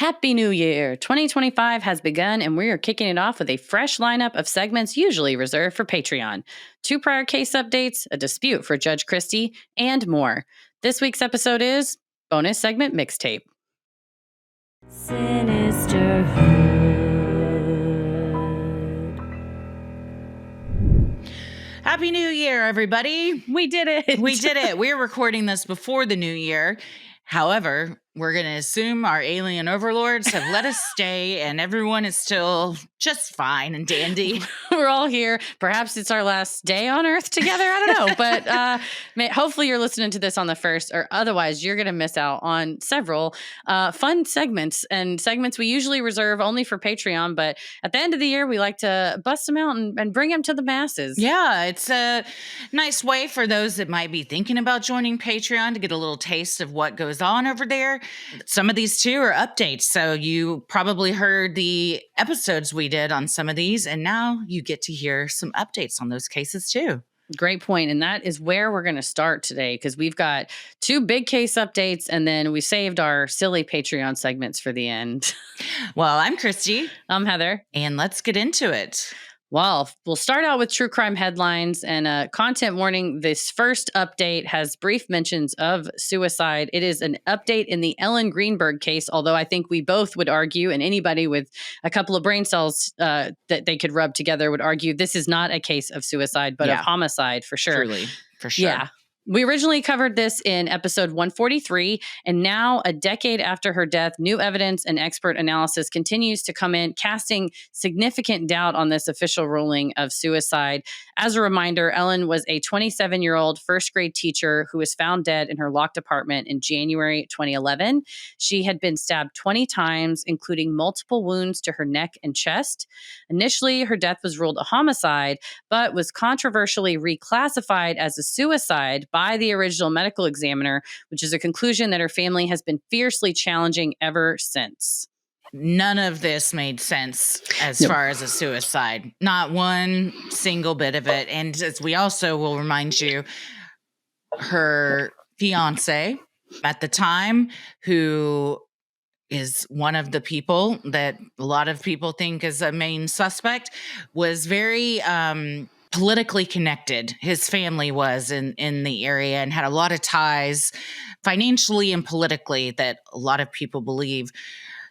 Happy New Year! 2025 has begun, and we are kicking it off with a fresh lineup of segments usually reserved for Patreon. 2 prior case updates, a dispute for Judge Christie, and more. This week's episode is Bonus Segment Mixtape. Sinisterhood. Happy New Year, everybody. We did it! We did it. We're recording this before the new year. However, we're going to assume our alien overlords have let us stay and everyone is still just fine and dandy. We're all here. Perhaps it's our last day on Earth together. I don't know. But hopefully you're listening to this on the first, or otherwise you're going to miss out on several fun segments and segments we usually reserve only for Patreon. But at the end of the year, we like to bust them out and bring them to the masses. Yeah, it's a nice way for those that might be thinking about joining Patreon to get a little taste of what goes on over there. Some of these too are updates. So you probably heard the episodes we did on some of these, and now you get to hear some updates on those cases too. Great point. And that is where we're going to start today, because we've got 2 big case updates, and then we saved our silly Patreon segments for the end. Well, I'm Christie. I'm Heather. And let's get into it. Well, we'll start out with true crime headlines and a content warning. This first update has brief mentions of suicide. It is an update in the Ellen Greenberg case, although I think we both would argue, and anybody with a couple of brain cells that they could rub together would argue this is not a case of suicide, but of homicide for sure. Truly, for sure. Yeah. We originally covered this in episode 143, and now, a decade after her death, new evidence and expert analysis continues to come in, casting significant doubt on this official ruling of suicide. As a reminder, Ellen was a 27-year-old first-grade teacher who was found dead in her locked apartment in January 2011. She had been stabbed 20 times, including multiple wounds to her neck and chest. Initially, her death was ruled a homicide, but was controversially reclassified as a suicide by the original medical examiner, which is a conclusion that her family has been fiercely challenging ever since. None of this made sense as far as a suicide. Not one single bit of it. And as we also will remind you, her fiance at the time, who is one of the people that a lot of people think is a main suspect, was very politically connected. His family was in the area and had a lot of ties financially and politically that a lot of people believe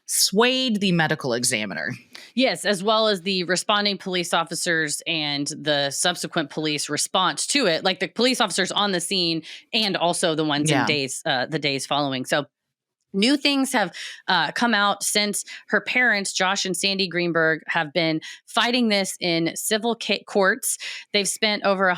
swayed the medical examiner. Yes, as well as the responding police officers and the subsequent police response to it, like the police officers on the scene and also the ones in the days following. So new things have come out since her parents, Josh and Sandy Greenberg, have been fighting this in civil courts. They've spent over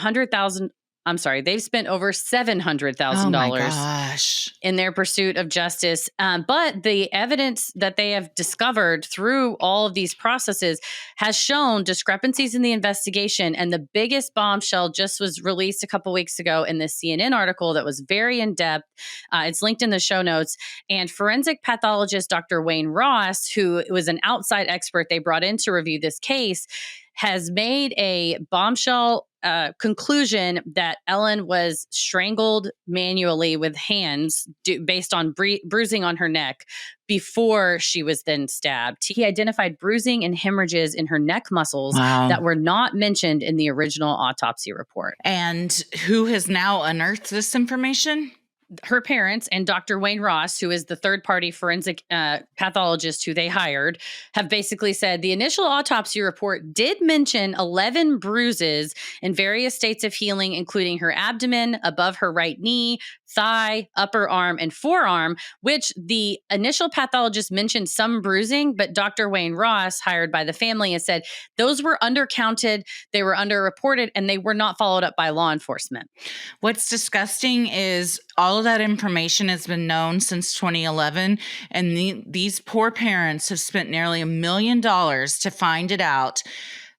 they've spent over $700,000 in their pursuit of justice. But the evidence that they have discovered through all of these processes has shown discrepancies in the investigation. And the biggest bombshell just was released a couple weeks ago in this CNN article that was very in-depth. It's linked in the show notes. And forensic pathologist Dr. Wayne Ross, who was an outside expert they brought in to review this case, has made a bombshell conclusion that Ellen was strangled manually with hands based on bruising on her neck before she was then stabbed. He identified bruising and hemorrhages in her neck muscles that were not mentioned in the original autopsy report. And who has now unearthed this information? Her parents and Dr. Wayne Ross, who is the third-party forensic pathologist who they hired, have basically said the initial autopsy report did mention 11 bruises in various states of healing, including her abdomen, above her right knee, thigh, upper arm, and forearm, which the initial pathologist mentioned some bruising, but Dr. Wayne Ross, hired by the family, has said those were undercounted, they were underreported, and they were not followed up by law enforcement. What's disgusting is all of that information has been known since 2011, and these poor parents have spent nearly $1 million to find it out.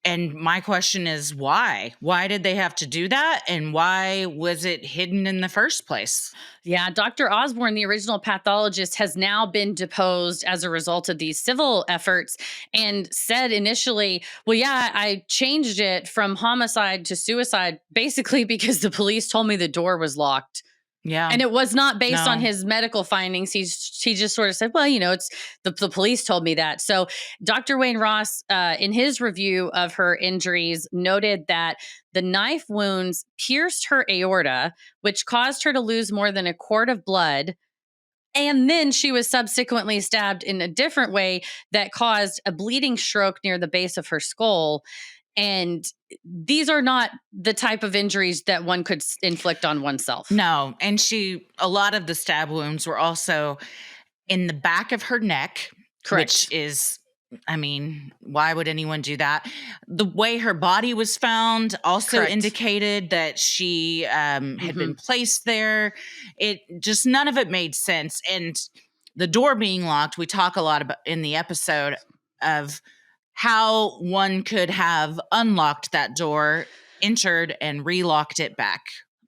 And my question is, why? Why did they have to do that? And why was it hidden in the first place? Yeah, Dr. Osborne, the original pathologist, has now been deposed as a result of these civil efforts and said initially, well, yeah, I changed it from homicide to suicide basically because the police told me the door was locked. Yeah. And it was not based on No. his medical findings. He just sort of said, well, it's the police told me that. So Dr. Wayne Ross, in his review of her injuries, noted that the knife wounds pierced her aorta, which caused her to lose more than a quart of blood. And then she was subsequently stabbed in a different way that caused a bleeding stroke near the base of her skull. And these are not the type of injuries that one could inflict on oneself. No. And a lot of the stab wounds were also in the back of her neck, Correct. which is, I mean, why would anyone do that? The way her body was found also Correct. indicated that she had been placed there. It just, none of it made sense. And the door being locked, we talk a lot about in the episode of how one could have unlocked that door, entered, and relocked it back.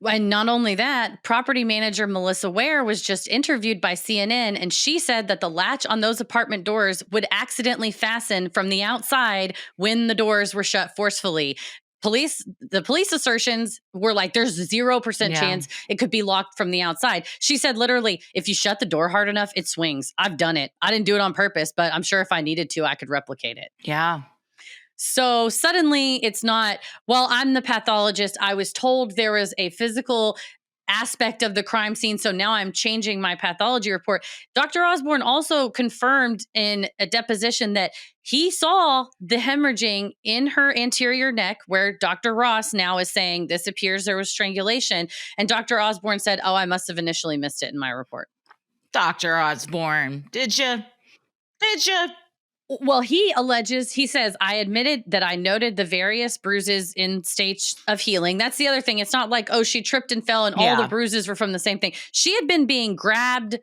And not only that, property manager Melissa Ware was just interviewed by CNN, and she said that the latch on those apartment doors would accidentally fasten from the outside when the doors were shut forcefully. The police assertions were like, there's 0% chance it could be locked from the outside. She said, literally, if you shut the door hard enough, it swings. I've done it. I didn't do it on purpose, but I'm sure if I needed to, I could replicate it. Yeah. So suddenly it's not, well, I'm the pathologist. I was told there was a physical aspect of the crime scene, so now I'm changing my pathology report. Dr. Osborne also confirmed in a deposition that he saw the hemorrhaging in her anterior neck, where Dr. Ross now is saying this appears there was strangulation. And Dr. Osborne said, oh, I must have initially missed it in my report. Dr. Osborne, did you? Well, he says, I admitted that I noted the various bruises in stage of healing. That's the other thing. It's not like, oh, she tripped and fell and all the bruises were from the same thing. She had been being grabbed,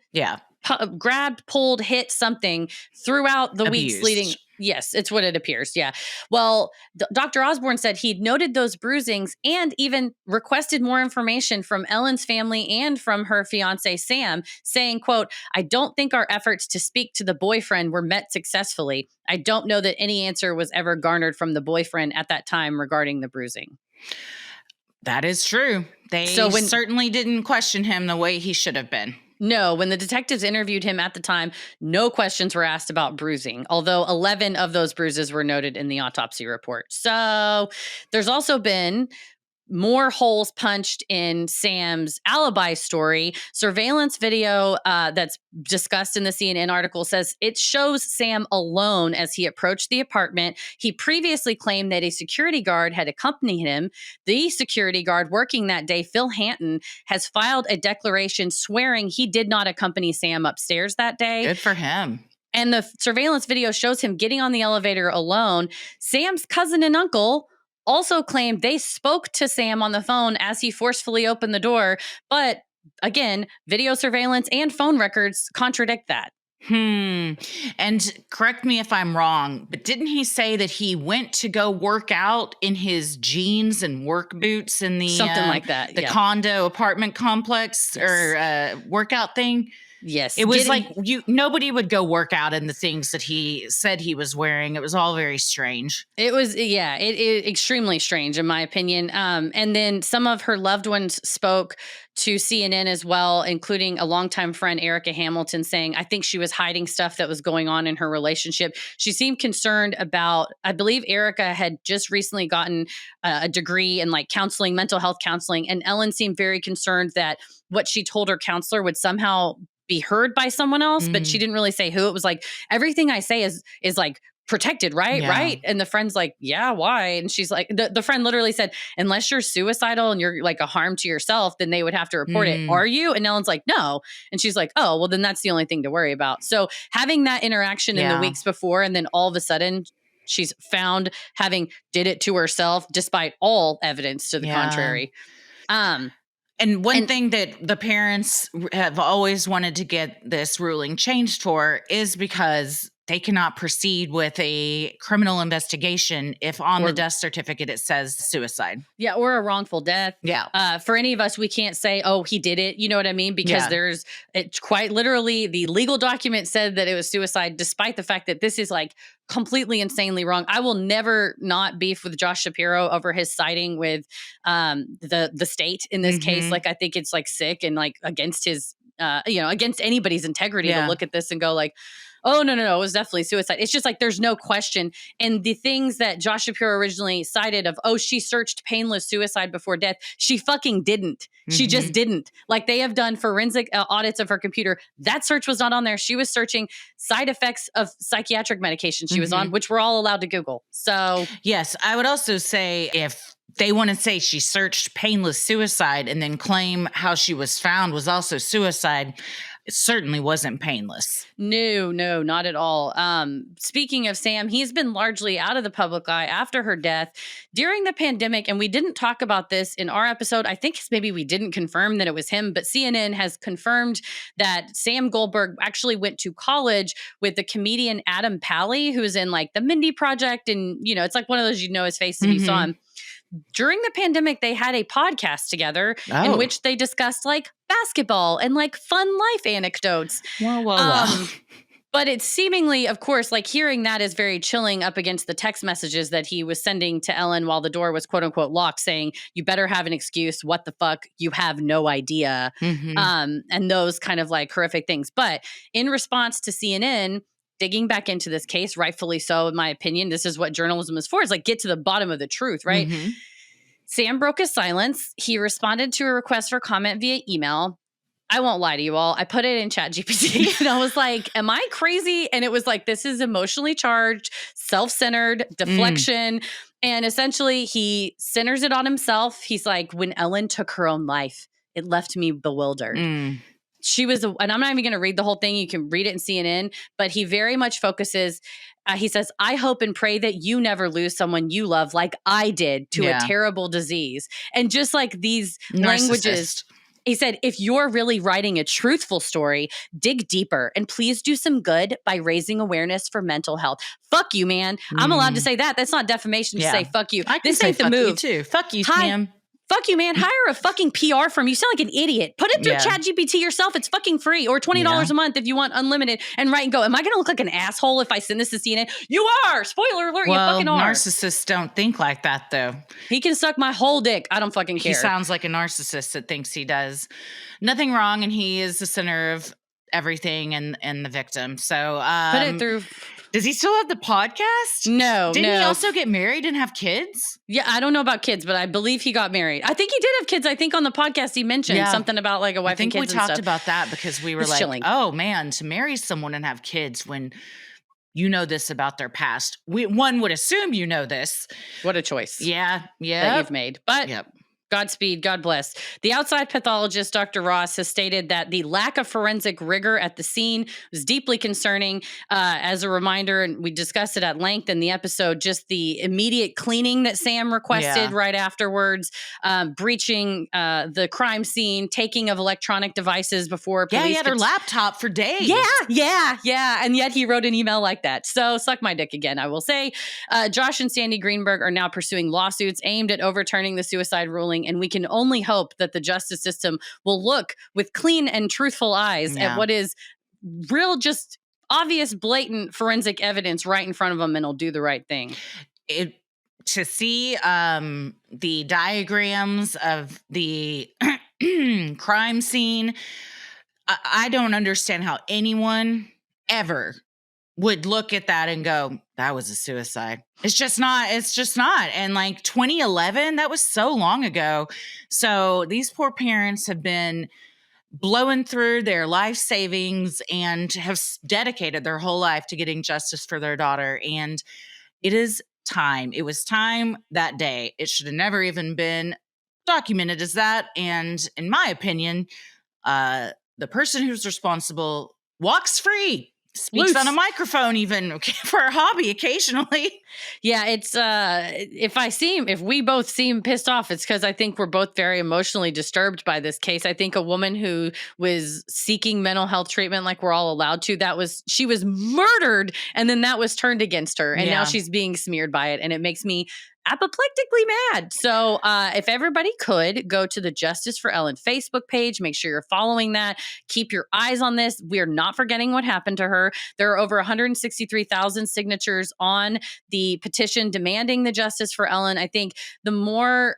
pulled, hit, something throughout the weeks leading. Yes, it's what it appears. Yeah. Well, Dr. Osborne said he'd noted those bruisings and even requested more information from Ellen's family and from her fiance, Sam, saying, quote, I don't think our efforts to speak to the boyfriend were met successfully. I don't know that any answer was ever garnered from the boyfriend at that time regarding the bruising. That is true. They certainly didn't question him the way he should have been. No, when the detectives interviewed him at the time, no questions were asked about bruising, although 11 of those bruises were noted in the autopsy report. So there's also been more holes punched in Sam's alibi story. Surveillance video that's discussed in the CNN article says it shows Sam alone as he approached the apartment. He previously claimed that a security guard had accompanied him. The security guard working that day, Phil Hanton, has filed a declaration swearing he did not accompany Sam upstairs that day. Good for him. And the surveillance video shows him getting on the elevator alone. Sam's cousin and uncle also claimed they spoke to Sam on the phone as he forcefully opened the door. But again, video surveillance and phone records contradict that. And correct me if I'm wrong, but didn't he say that he went to go work out in his jeans and work boots in the something like that, the condo apartment complex or workout thing? Yes. It was nobody would go work out in the things that he said he was wearing. It was all very strange. It was, it extremely strange in my opinion. And then some of her loved ones spoke to CNN as well, including a longtime friend, Erica Hamilton, saying, I think she was hiding stuff that was going on in her relationship. She seemed concerned about, I believe Erica had just recently gotten a degree in like counseling, mental health counseling. And Ellen seemed very concerned that what she told her counselor would somehow be heard by someone else, but she didn't really say who. It was like, everything I say is like protected, right? Yeah. Right. And the friend's like, yeah, why? And she's like, the friend literally said, unless you're suicidal and you're like a harm to yourself, then they would have to report it. Are you? And Ellen's like, no. And she's like, oh, well, then that's the only thing to worry about. So having that interaction in the weeks before, and then all of a sudden she's found having did it to herself, despite all evidence to the contrary. And one thing that the parents have always wanted to get this ruling changed for is because they cannot proceed with a criminal investigation if on the death certificate it says suicide. Yeah, or a wrongful death. Yeah. For any of us, we can't say, oh, he did it. You know what I mean? Because it's quite literally the legal document said that it was suicide, despite the fact that this is like completely insanely wrong. I will never not beef with Josh Shapiro over his siding with the state in this case. Like, I think it's like sick and like against his, against anybody's integrity to look at this and go like, oh, no, it was definitely suicide. It's just like there's no question. And the things that Josh Shapiro originally cited of, oh, she searched painless suicide before death, she fucking didn't. She just didn't. Like, they have done forensic audits of her computer. That search was not on there. She was searching side effects of psychiatric medication she was on, which we're all allowed to Google. So, yes, I would also say if they want to say she searched painless suicide and then claim how she was found was also suicide, it certainly wasn't painless. No, not at all. Speaking of Sam, he's been largely out of the public eye after her death during the pandemic. And we didn't talk about this in our episode. I think maybe we didn't confirm that it was him, but CNN has confirmed that Sam Goldberg actually went to college with the comedian Adam Pally, who's in like the Mindy Project. And, it's like one of those, his face if you saw him. During the pandemic, they had a podcast together in which they discussed like basketball and like fun life anecdotes. Well. But it's seemingly, of course, like hearing that is very chilling up against the text messages that he was sending to Ellen while the door was quote unquote locked, saying, you better have an excuse. What the fuck? You have no idea. And those kind of like horrific things. But in response to CNN, digging back into this case, rightfully so, in my opinion, this is what journalism is for, is like get to the bottom of the truth, right? Sam broke his silence. He responded to a request for comment via email. I won't lie to you all. I put it in ChatGPT and I was like, am I crazy? And it was like, this is emotionally charged, self-centered, deflection. And essentially he centers it on himself. He's like, when Ellen took her own life, it left me bewildered. She was, and I'm not even going to read the whole thing. You can read it in CNN, but he very much focuses. He says, I hope and pray that you never lose someone you love like I did to a terrible disease. And just like these languages, he said, if you're really writing a truthful story, dig deeper and please do some good by raising awareness for mental health. Fuck you, man. I'm allowed to say that. That's not defamation to say fuck you. I can say fuck you too. Fuck you, Sam. Fuck you, man. Hire a fucking PR firm. You sound like an idiot. Put it through ChatGPT yourself. It's fucking free. Or $20 a month if you want unlimited. And write and go, am I going to look like an asshole if I send this to CNN? You are! Spoiler alert, you fucking are. Narcissists don't think like that, though. He can suck my whole dick. I don't fucking care. He sounds like a narcissist that thinks he does nothing wrong and he is the center of everything and the victim. So put it through. Does he still have the podcast? No. Didn't he also get married and have kids? Yeah, I don't know about kids, but I believe he got married. I think he did have kids. I think on the podcast he mentioned something about like a wife and kids. I think we talked about that because we were chilling. Oh man, to marry someone and have kids when you know this about their past. One would assume you know this. What a choice. Yeah. That you've made. But Godspeed, God bless. The outside pathologist, Dr. Ross, has stated that the lack of forensic rigor at the scene was deeply concerning. As a reminder, and we discussed it at length in the episode, just the immediate cleaning that Sam requested right afterwards, breaching the crime scene, taking of electronic devices before police. Yeah, he had her laptop for days. Yeah. And yet he wrote an email like that. So suck my dick again, I will say. Josh and Sandy Greenberg are now pursuing lawsuits aimed at overturning the suicide ruling. And we can only hope that the justice system will look with clean and truthful eyes at what is real, just obvious, blatant forensic evidence right in front of them and will do the right thing. To see the diagrams of the crime scene, I don't understand how anyone ever would look at that and go, that was a suicide. It's just not. And like 2011, that was so long ago. So these poor parents have been blowing through their life savings and have dedicated their whole life to getting justice for their daughter. And it is time. It was time that day. It should have never even been documented as that. And in my opinion, the person who's responsible walks free. speaks loose on a microphone even for a hobby occasionally. Yeah, it's if we both seem pissed off, it's because I think we're both very emotionally disturbed by this case. I think a woman who was seeking mental health treatment like we're all allowed to, she was murdered, and then that was turned against her, and now she's being smeared by it, and it makes me apoplectically mad. So if everybody could go to the Justice for Ellen Facebook page, make sure you're following that. Keep your eyes on this. We're not forgetting what happened to her. There are over 163,000 signatures on the petition demanding the justice for Ellen. I think the more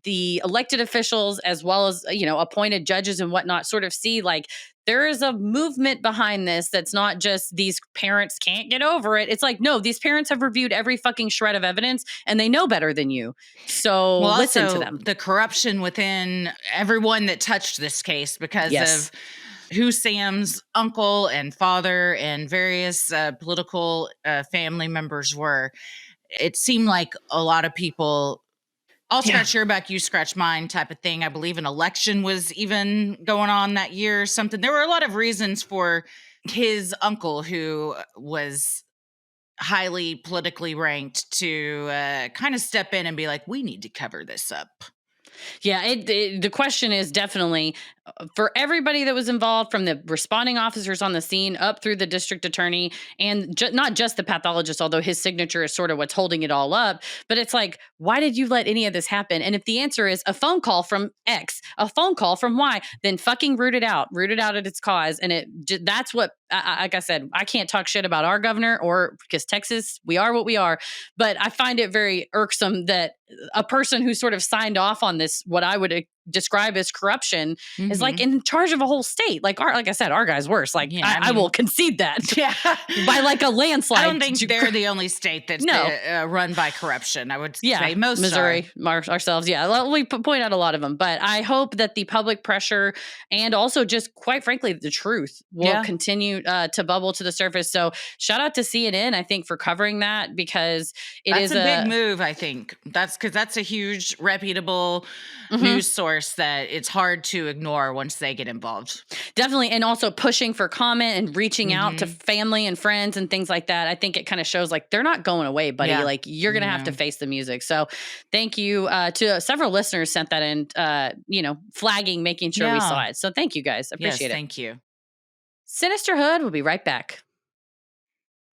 the elected officials, as well as, appointed judges and whatnot, sort of see like there is a movement behind this that's not just these parents can't get over it. It's like, no, these parents have reviewed every fucking shred of evidence and they know better than you. So listen to them. The corruption within everyone that touched this case because of who Sam's uncle and father and various political family members were. It seemed like a lot of people, I'll scratch your back, you scratch mine type of thing. I believe an election was even going on that year or something. There were a lot of reasons for his uncle, who was highly politically ranked, to kind of step in and be like, we need to cover this up. Yeah, the question is definitely for everybody that was involved, from the responding officers on the scene up through the district attorney, and not just the pathologist, although his signature is sort of what's holding it all up. But it's like, why did you let any of this happen? And if the answer is a phone call from X, a phone call from Y, then fucking root it out at its cause. And that's what, like I said, I can't talk shit about our governor, or because Texas, we are what we are. But I find it very irksome that a person who sort of signed off on this, what I would describe as corruption, is like in charge of a whole state. Like I said, our guy's worse. Like I will concede that. Yeah. By like a landslide. I don't think they're the only state that's run by corruption. I would say most Missouri, ourselves. Yeah. We point out a lot of them, but I hope that the public pressure and also just quite frankly, the truth will continue to bubble to the surface. So shout out to CNN, I think, for covering that, because that's a big move. I think that's because that's a huge reputable news source that it's hard to ignore once they get involved. Definitely. And also pushing for comment and reaching out to family and friends and things like that. I think it kind of shows like they're not going away, buddy. Yeah. Like you're going to have to face the music. So thank you to several listeners sent that in, flagging, making sure we saw it. So thank you guys. Appreciate it. Thank you. Sinisterhood will be right back.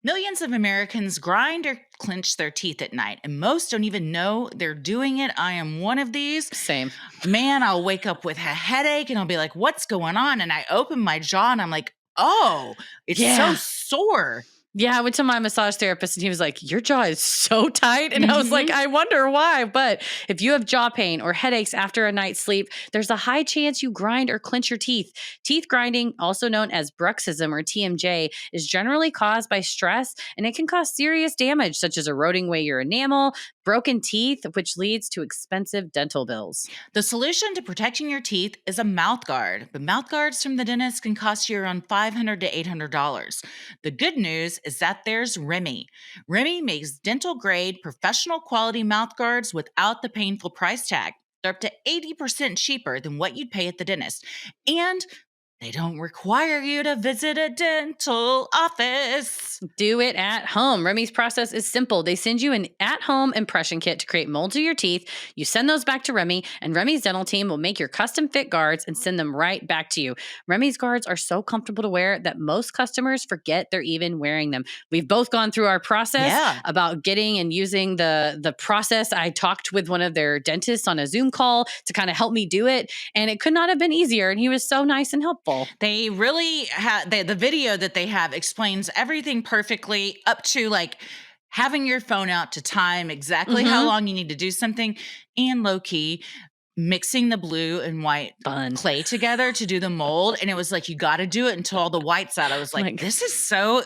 Millions of Americans grind or clench their teeth at night, and most don't even know they're doing it. I am one of these. Same. Man, I'll wake up with a headache and I'll be like, what's going on? And I open my jaw and I'm like, oh, it's so sore. Yeah, I went to my massage therapist and he was like, your jaw is so tight. And I was like, I wonder why. But if you have jaw pain or headaches after a night's sleep, there's a high chance you grind or clench your teeth. Teeth grinding, also known as bruxism or TMJ, is generally caused by stress, and it can cause serious damage, such as eroding away your enamel, broken teeth, which leads to expensive dental bills. The solution to protecting your teeth is a mouth guard. But mouth guards from the dentist can cost you around $500 to $800. The good news is that there's Remy. Remy makes dental grade, professional quality mouth guards without the painful price tag. They're up to 80% cheaper than what you'd pay at the dentist. And they don't require you to visit a dental office. Do it at home. Remy's process is simple. They send you an at-home impression kit to create molds of your teeth. You send those back to Remy, and Remy's dental team will make your custom fit guards and send them right back to you. Remy's guards are so comfortable to wear that most customers forget they're even wearing them. We've both gone through our process about getting and using the process. I talked with one of their dentists on a Zoom call to kind of help me do it, and it could not have been easier, and he was so nice and helpful. They really have the video that they have explains everything perfectly, up to like having your phone out to time exactly how long you need to do something, and low key mixing the blue and white clay together to do the mold. And it was like, you got to do it until all the white's out. I was like, this is so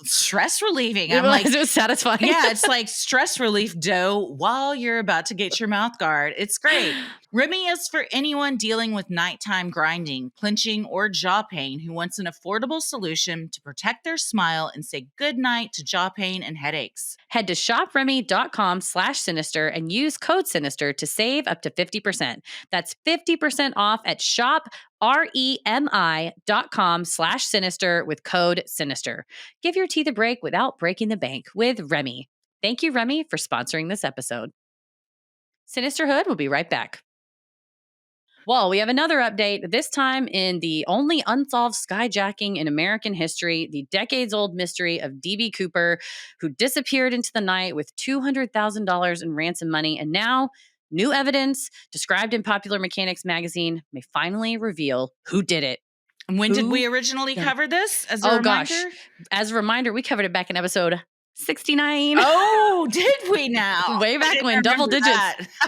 stress relieving. It was satisfying. Yeah, it's like stress relief dough while you're about to get your mouth guard. It's great. Remy is for anyone dealing with nighttime grinding, clenching, or jaw pain who wants an affordable solution to protect their smile and say goodnight to jaw pain and headaches. Head to shopremy.com/sinister and use code sinister to save up to 50%. That's 50% off at shopremi.com/sinister with code sinister. Give your teeth a break without breaking the bank with Remy. Thank you, Remy, for sponsoring this episode. Sinisterhood will be right back. Well, we have another update, this time in the only unsolved skyjacking in American history, the decades-old mystery of D.B. Cooper, who disappeared into the night with $200,000 in ransom money. And now, new evidence described in Popular Mechanics magazine may finally reveal who did it. When did we originally cover this? As a reminder? Gosh. As a reminder, we covered it back in episode 69. Oh, did we now? Way back when, double digits.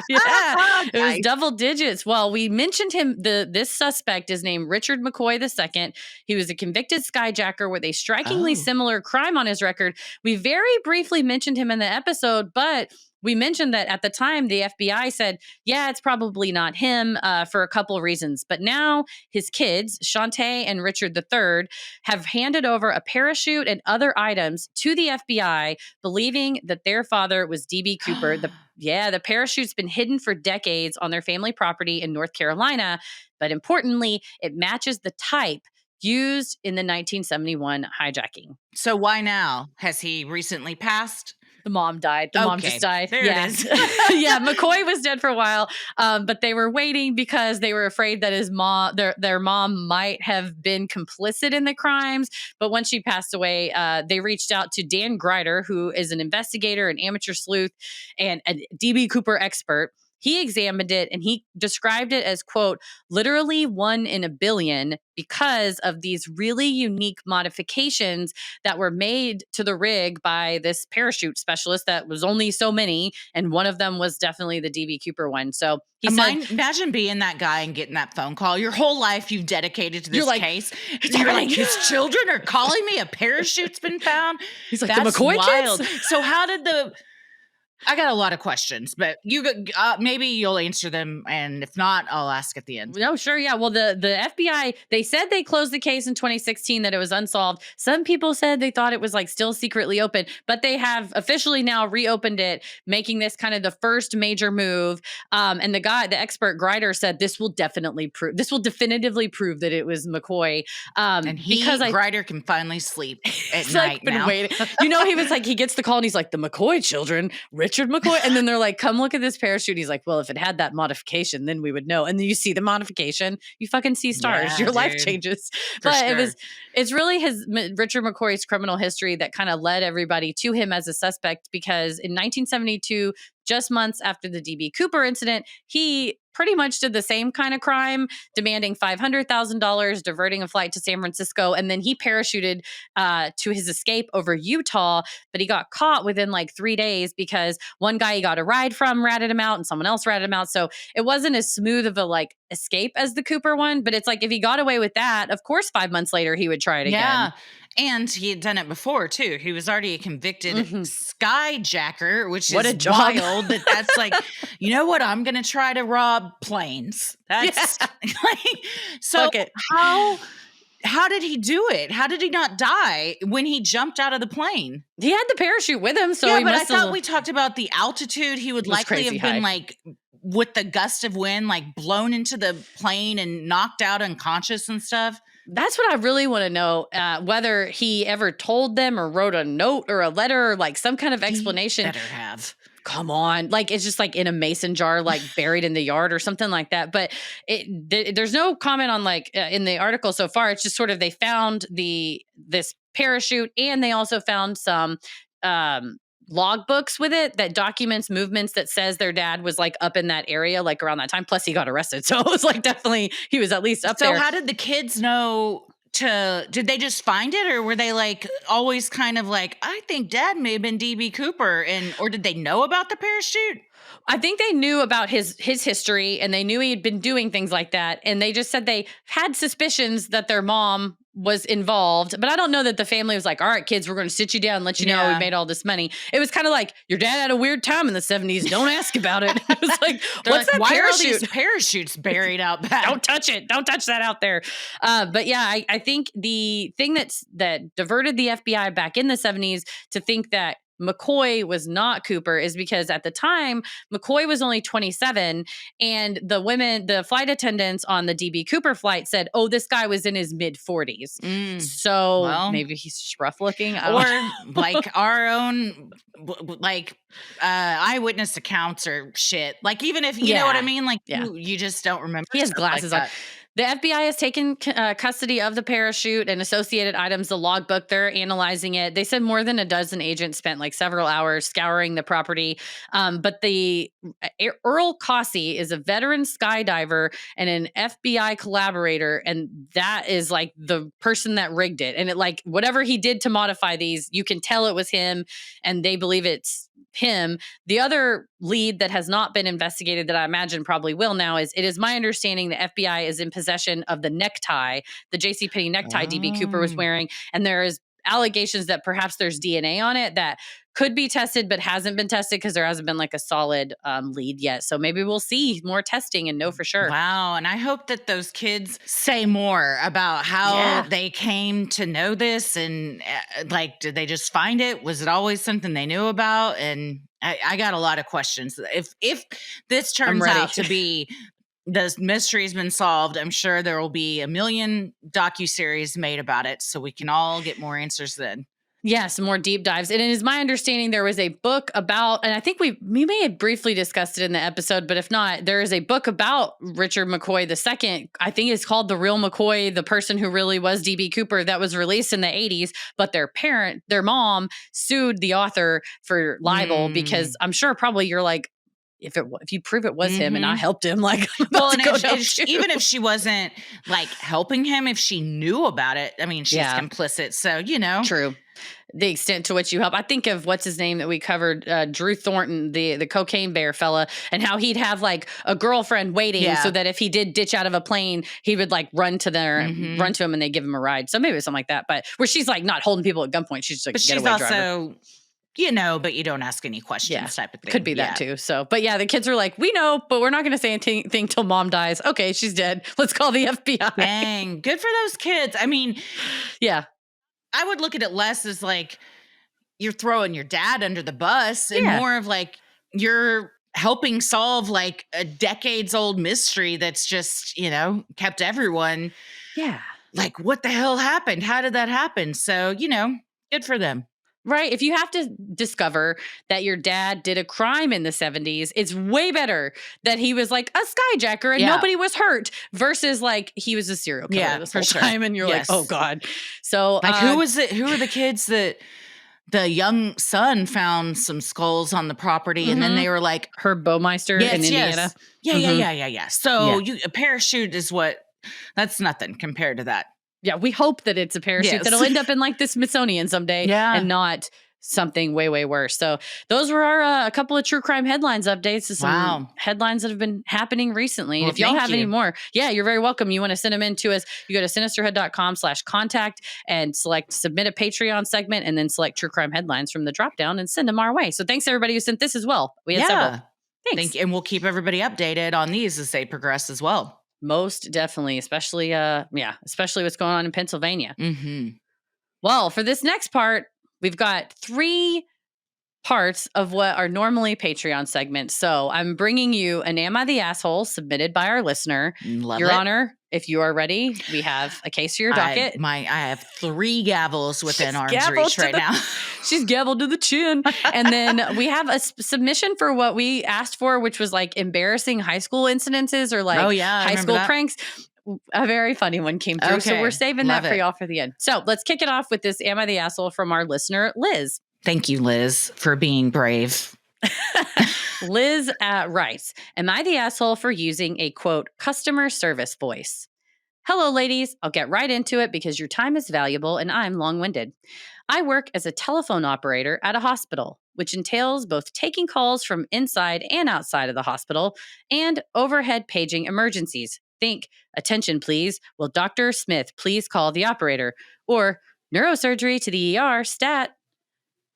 Yeah, it was double digits. Well, we mentioned him. This suspect is named Richard McCoy II. He was a convicted skyjacker with a strikingly similar crime on his record. We very briefly mentioned him in the episode, but we mentioned that at the time, the FBI said, yeah, it's probably not him for a couple of reasons. But now his kids, Shantae and Richard III, have handed over a parachute and other items to the FBI, believing that their father was D.B. Cooper. The parachute's been hidden for decades on their family property in North Carolina. But importantly, it matches the type used in the 1971 hijacking. So why now? Has he recently passed? The mom died. The mom just died. There it is. Yeah, McCoy was dead for a while, but they were waiting because they were afraid that his mom, their mom, might have been complicit in the crimes. But once she passed away, they reached out to Dan Greider, who is an investigator, an amateur sleuth, and a D.B. Cooper expert. He examined it and he described it as, quote, literally 1 in a billion because of these really unique modifications that were made to the rig by this parachute specialist that was only so many. And one of them was definitely the D.B. Cooper one. So he said, imagine being that guy and getting that phone call. Your whole life you've dedicated to this case. You're like, his children are calling me, a parachute's been found. He's like, that's the McCoy wild. kids? So how did I got a lot of questions, but maybe you'll answer them, and if not, I'll ask at the end. No, sure, yeah. Well, the FBI, they said they closed the case in 2016, that it was unsolved. Some people said they thought it was still secretly open, but they have officially now reopened it, making this kind of the first major move. And the expert Greider said this will definitively prove that it was McCoy. And Greider can finally sleep at night now. Waiting. He was he gets the call and he's like, the McCoy children, Richard McCoy. And then they're like, come look at this parachute. He's like, well, if it had that modification, then we would know. And then you see the modification, you fucking see stars. Your life changes. It's really Richard McCoy's criminal history that kind of led everybody to him as a suspect, because in 1972, just months after the D.B. Cooper incident, he pretty much did the same kind of crime, demanding $500,000, diverting a flight to San Francisco, and then he parachuted to his escape over Utah, but he got caught within 3 days because one guy he got a ride from ratted him out and someone else ratted him out. So it wasn't as smooth of a escape as the Cooper one, but it's if he got away with that, of course 5 months later he would try it again. Yeah. And he had done it before, too. He was already a convicted skyjacker, which is wild. That's you know what? I'm going to try to rob planes. That's so how did he do it? How did he not die when he jumped out of the plane? He had the parachute with him. So but I thought we talked about the altitude. He would likely have been with the gust of wind, blown into the plane and knocked out unconscious and stuff. That's what I really want to know, whether he ever told them or wrote a note or a letter or some kind of explanation. He better have. Come on. It's just in a mason jar, buried in the yard or something like that. But there's no comment on in the article so far. It's just sort of, they found this parachute, and they also found some logbooks with it that documents movements that says their dad was up in that area around that time. Plus he got arrested. So it was definitely he was at least up there. So how did the kids know did they just find it, or were they always kind of I think dad may have been D.B. Cooper, or did they know about the parachute? I think they knew about his history, and they knew he had been doing things like that. And they just said they had suspicions that their mom was involved, but I don't know that the family was like, all right, kids, we're going to sit you down and let you know we made all this money. It was kind of like, your dad had a weird time in the 70s. Don't ask about it. It was like, what's that why parachute? are these parachutes buried out back? Don't touch it. Don't touch that out there. But yeah, I think the thing that diverted the FBI back in the 70s to think that McCoy was not Cooper is because at the time, McCoy was only 27, and the flight attendants on the DB Cooper flight said, oh, this guy was in his mid 40s. So maybe he's just rough looking. Or like our own, like eyewitness accounts or shit. Like, even if, you know what I mean? Like, you just don't remember. He has glasses on. The FBI has taken custody of the parachute and associated items, the logbook. They're analyzing it. They said more than a dozen agents spent like several hours scouring the property. But the Earl Cossey is a veteran skydiver and an FBI collaborator. And that is like the person that rigged it. And it, like, whatever he did to modify these, you can tell it was him, and they believe it's him. The other lead that has not been investigated that I imagine probably will now is, it is my understanding the FBI is in possession of the necktie, the JCPenney necktie DB Cooper was wearing. And there is allegations that perhaps there's DNA on it that could be tested, but hasn't been tested because there hasn't been like a solid lead yet. So maybe we'll see more testing and know for sure. Wow. And I hope that those kids say more about how they came to know this, and like, did they just find it? Was it always something they knew about? And I got a lot of questions. If this turns out to be the mystery's been solved, I'm sure there will be a million docuseries made about it, so we can all get more answers then. Yeah, some more deep dives. And it is my understanding there was a book about, and I think we may have briefly discussed it in the episode, but if not, there is a book about Richard McCoy II. I think it's called The Real McCoy, the person who really was DB Cooper, that was released in the 80s. But their mom sued the author for libel because I'm sure probably you're like, if you prove it was him and I helped him, like, well, and even if she wasn't like helping him, if she knew about it, I mean, she's complicit. So, you know, true. The extent to which you help. I think of what's his name that we covered, Drew Thornton, the cocaine bear fella, and how he'd have like a girlfriend waiting so that if he did ditch out of a plane, he would like run to him and they give him a ride. So maybe something like that, but where she's like not holding people at gunpoint. She's just like, but she's also, you know, but you don't ask any questions type of thing. Could be that too. So, but yeah, the kids are like, we know, but we're not going to say anything till mom dies. Okay, she's dead. Let's call the FBI. Dang, good for those kids. I mean, I would look at it less as like you're throwing your dad under the bus and more of like you're helping solve like a decades old mystery that's just, you know, kept everyone like, what the hell happened? How did that happen? So, you know, good for them. Right. If you have to discover that your dad did a crime in the 70s, it's way better that he was like a skyjacker and nobody was hurt versus like he was a serial killer this whole time. And you're like, oh God. So like who are the kids that the young son found some skulls on the property and then they were like Herb Baumeister in Indiana? Yeah. So a parachute is that's nothing compared to that. Yeah, we hope that it's a parachute that'll end up in like the Smithsonian someday and not something way, way worse. So those were our a couple of true crime headlines updates to some headlines that have been happening recently. Well, and if y'all have any more, you're very welcome. You want to send them in to us, you go to sinisterhood.com/contact and select submit a Patreon segment and then select true crime headlines from the drop down and send them our way. So thanks everybody who sent this as well. We had several. Thanks. And we'll keep everybody updated on these as they progress as well. Most definitely, especially what's going on in Pennsylvania. Well, for this next part, we've got 3 parts of what are normally Patreon segments. So I'm bringing you an Am I the Asshole submitted by our listener. Your Honor, if you are ready, we have a case for your docket. I have 3 gavels within arm's reach right now. She's gavelled to the chin. And then we have a submission for what we asked for, which was like embarrassing high school incidences or like high school pranks. A very funny one came through. So we're saving that for y'all for the end. So let's kick it off with this Am I the Asshole from our listener, Liz. Thank you, Liz, for being brave. Liz writes, am I the asshole for using a, quote, customer service voice? Hello, ladies. I'll get right into it because your time is valuable and I'm long-winded. I work as a telephone operator at a hospital, which entails both taking calls from inside and outside of the hospital and overhead paging emergencies, Think, attention, please. Will Dr. Smith please call the operator? Or neurosurgery to the ER, stat.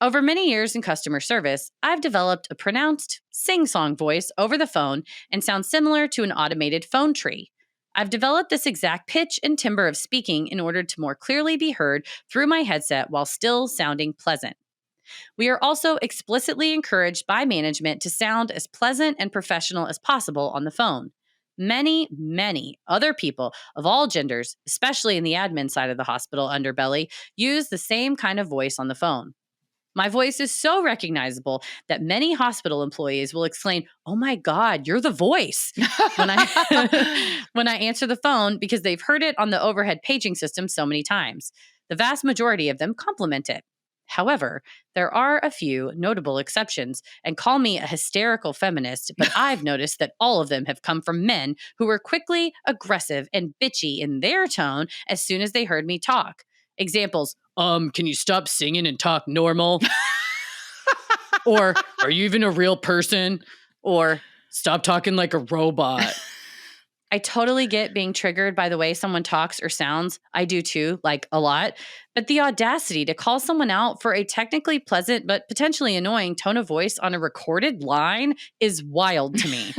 Over many years in customer service, I've developed a pronounced sing-song voice over the phone and sound similar to an automated phone tree. I've developed this exact pitch and timbre of speaking in order to more clearly be heard through my headset while still sounding pleasant. We are also explicitly encouraged by management to sound as pleasant and professional as possible on the phone. Many other people of all genders, especially in the admin side of the hospital underbelly, use the same kind of voice on the phone. My voice is so recognizable that many hospital employees will exclaim, "Oh my God, you're the voice," when I when I answer the phone because they've heard it on the overhead paging system so many times. The vast majority of them compliment it. However, there are a few notable exceptions, and call me a hysterical feminist, but I've noticed that all of them have come from men who were quickly aggressive and bitchy in their tone as soon as they heard me talk. Examples, can you stop singing and talk normal? Or, are you even a real person? Or, stop talking like a robot. I totally get being triggered by the way someone talks or sounds. I do too, like a lot. But the audacity to call someone out for a technically pleasant but potentially annoying tone of voice on a recorded line is wild to me.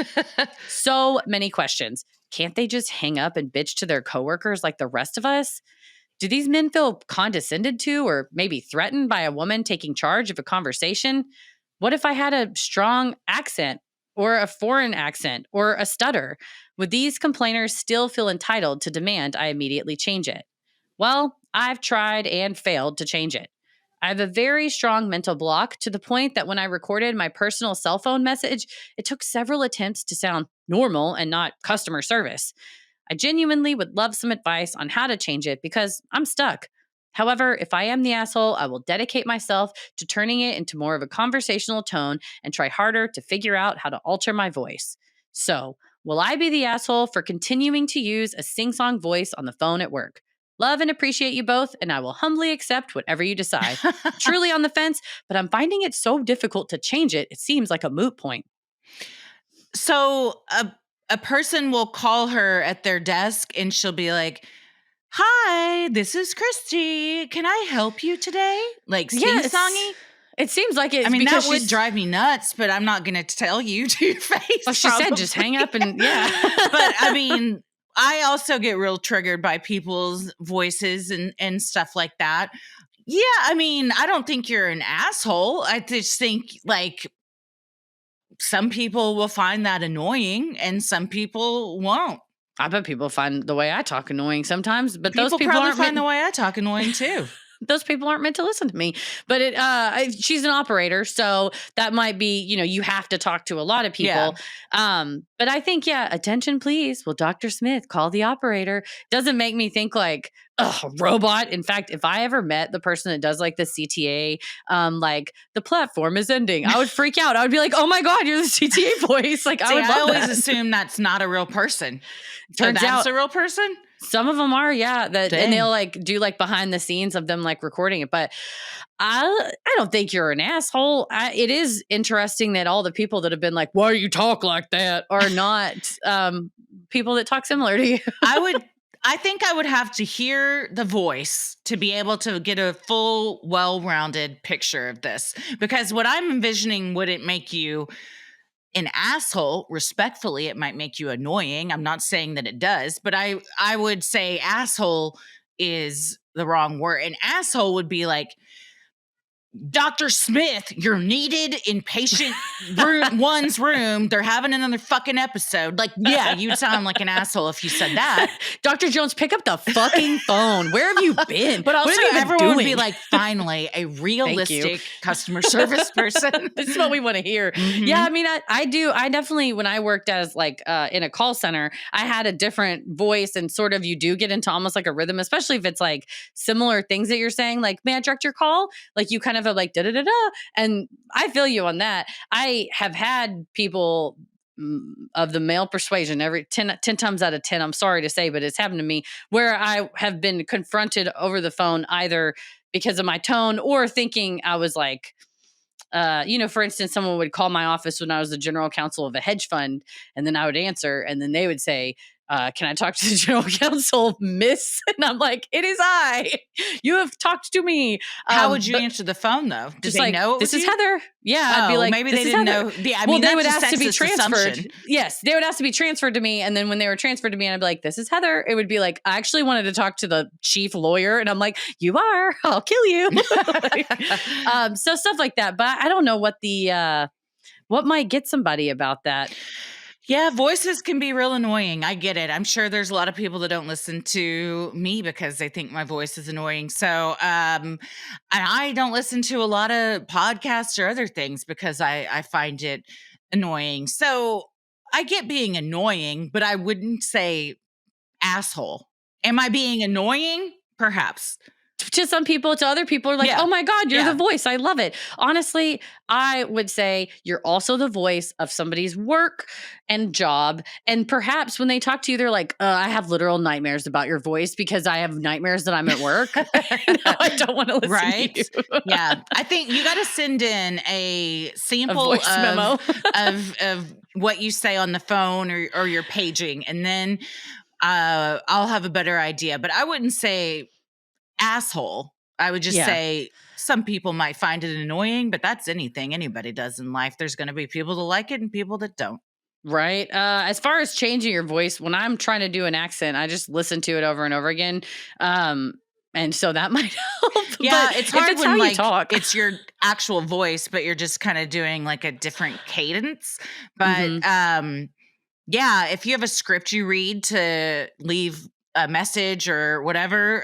So many questions. Can't they just hang up and bitch to their coworkers like the rest of us? Do these men feel condescended to or maybe threatened by a woman taking charge of a conversation? What if I had a strong accent or a foreign accent or a stutter? Would these complainers still feel entitled to demand I immediately change it? Well, I've tried and failed to change it. I have a very strong mental block to the point that when I recorded my personal cell phone message, it took several attempts to sound normal and not customer service. I genuinely would love some advice on how to change it because I'm stuck. However, if I am the asshole, I will dedicate myself to turning it into more of a conversational tone and try harder to figure out how to alter my voice. So, will I be the asshole for continuing to use a sing-song voice on the phone at work? Love and appreciate you both, and I will humbly accept whatever you decide. Truly on the fence, but I'm finding it so difficult to change it, it seems like a moot point. So a person will call her at their desk and she'll be like, "Hi, this is Christie. Can I help you today?" Like sing-songy? It seems like it. I mean, that would drive me nuts, but I'm not going to tell you to your face. Well, she said just hang up and yeah. But I mean, I also get real triggered by people's voices and stuff like that. Yeah, I mean, I don't think you're an asshole. I just think like some people will find that annoying and some people won't. I bet people find the way I talk annoying sometimes, but People those people probably aren't find the way I talk annoying too. those people aren't meant to listen to me. But she's an operator, so that might be, you have to talk to a lot of people. Yeah. But I think, attention, please. Will Dr. Smith call the operator? Doesn't make me think like, robot. In fact, if I ever met the person that does like the CTA, like the platform is ending, I would freak out. I would be like, oh my God, you're the CTA voice. Like, See, I always that. Assume that's not a real person. Turns so out that's a real person? Some of them are, yeah. And they'll like do like behind the scenes of them like recording it. But I don't think you're an asshole. It is interesting that all the people that have been like, "Why do you talk like that?" are not people that talk similar to you. I think I would have to hear the voice to be able to get a full, well-rounded picture of this. Because what I'm envisioning wouldn't make you an asshole. Respectfully, it might make you annoying. I'm not saying that it does, but I would say asshole is the wrong word. An asshole would be like, "Dr. Smith, you're needed in patient one's room. They're having another fucking episode." Like, yeah, you'd sound like an asshole if you said that. Dr. Jones, pick up the fucking phone. Where have you been? But also, everyone would be like, finally, a Thank realistic customer service person. This is what we want to hear. Mhm. Yeah, I mean, I do. I definitely, when I worked as like in a call center, I had a different voice and sort of you do get into almost like a rhythm, especially if it's like similar things that you're saying, like, "May I direct your call?" Like you kind of are like, da da da da. And I feel you on that. I have had people of the male persuasion every 10 times out of 10, I'm sorry to say, but it's happened to me where I have been confronted over the phone either because of my tone or thinking I was like, for instance, someone would call my office when I was the general counsel of a hedge fund, and then I would answer, and then they would say, can I talk to the general counsel, miss? And I'm like, it is I. You have talked to me. How would you answer the phone, though? Did Just they like, know it this was is you? Heather. Yeah, I'd be like, maybe this they is didn't Heather. know. Yeah, I well, mean, they that's would a ask to be sexist transferred. assumption. Yes, they would ask to be transferred to me. And then when they were transferred to me, I'd be like, this is Heather. It would be like, I actually wanted to talk to the chief lawyer. And I'm like, you are. I'll kill you. So stuff like that. But I don't know what might get somebody about that. Yeah, voices can be real annoying. I get it. I'm sure there's a lot of people that don't listen to me because they think my voice is annoying. So, and I don't listen to a lot of podcasts or other things because I find it annoying. So I get being annoying, but I wouldn't say asshole. Am I being annoying? Perhaps. To some people, to other people are like, Yeah. oh my God, you're Yeah. the voice. I love it. Honestly, I would say you're also the voice of somebody's work and job. And perhaps when they talk to you, they're like, I have literal nightmares about your voice because I have nightmares that I'm at work. No, I don't want to listen Right? to you. Yeah. I think you got to send in a sample voice memo. of what you say on the phone or your paging, and then I'll have a better idea. But I wouldn't say asshole. I would just Yeah. say some people might find it annoying, but that's anything anybody does in life. There's going to be people that like it and people that don't. Right. As far as changing your voice, when I'm trying to do an accent, I just listen to it over and over again. And so that might help. Yeah, but it's hard if it's when how like you talk. it's your actual voice, but you're just kind of doing like a different cadence. But Mhm. yeah, if you have a script you read to leave a message or whatever,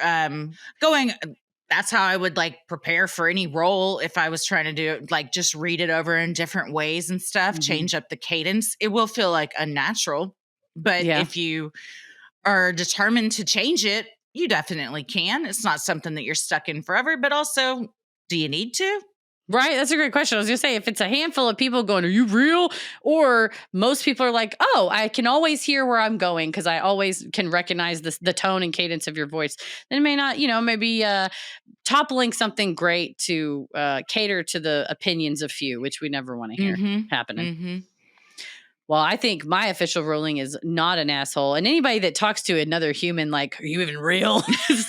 that's how I would like prepare for any role. If I was trying to do it, like just read it over in different ways and stuff, Mhm. change up the cadence, it will feel like unnatural. But Yeah. if you are determined to change it, you definitely can. It's not something that you're stuck in forever, but also, do you need to? Right. That's a great question. I was going to say, if it's a handful of people going, are you real? Or most people are like, oh, I can always hear where I'm going because I always can recognize the tone and cadence of your voice. Then it may not, maybe toppling something great to cater to the opinions of few, which we never want to hear happening. Mm-hmm. Well, I think my official ruling is not an asshole. And anybody that talks to another human, like, are you even real?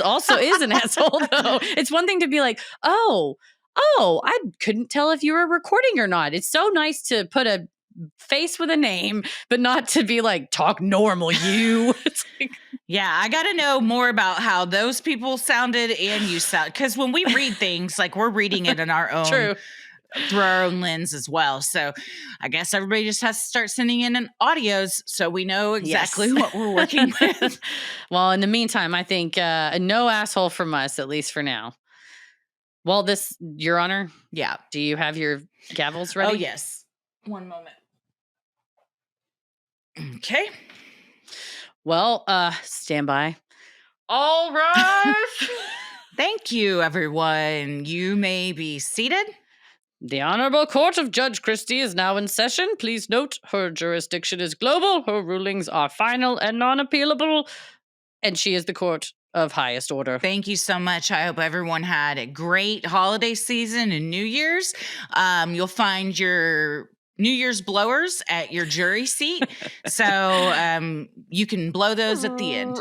also is an asshole, though. It's one thing to be like, oh, I couldn't tell if you were recording or not. It's so nice to put a face with a name, but not to be like, talk normal, you. It's like, yeah, I got to know more about how those people sounded and you sound. Because when we read things, like we're reading it in our own. True. Through our own lens as well. So I guess everybody just has to start sending in audios so we know exactly what we're working with. Well, in the meantime, I think no asshole from us, at least for now. Well, Your Honor. Yeah. Do you have your gavels ready? Oh, yes. One moment. Okay. Well, stand by. All right. Thank you, everyone. You may be seated. The Honorable Court of Judge Christie is now in session. Please note, her jurisdiction is global, her rulings are final and non-appealable, and she is the court of highest order. Thank you so much. I hope everyone had a great holiday season and New Year's. You'll find your New Year's blowers at your jury seat. So you can blow those at the end.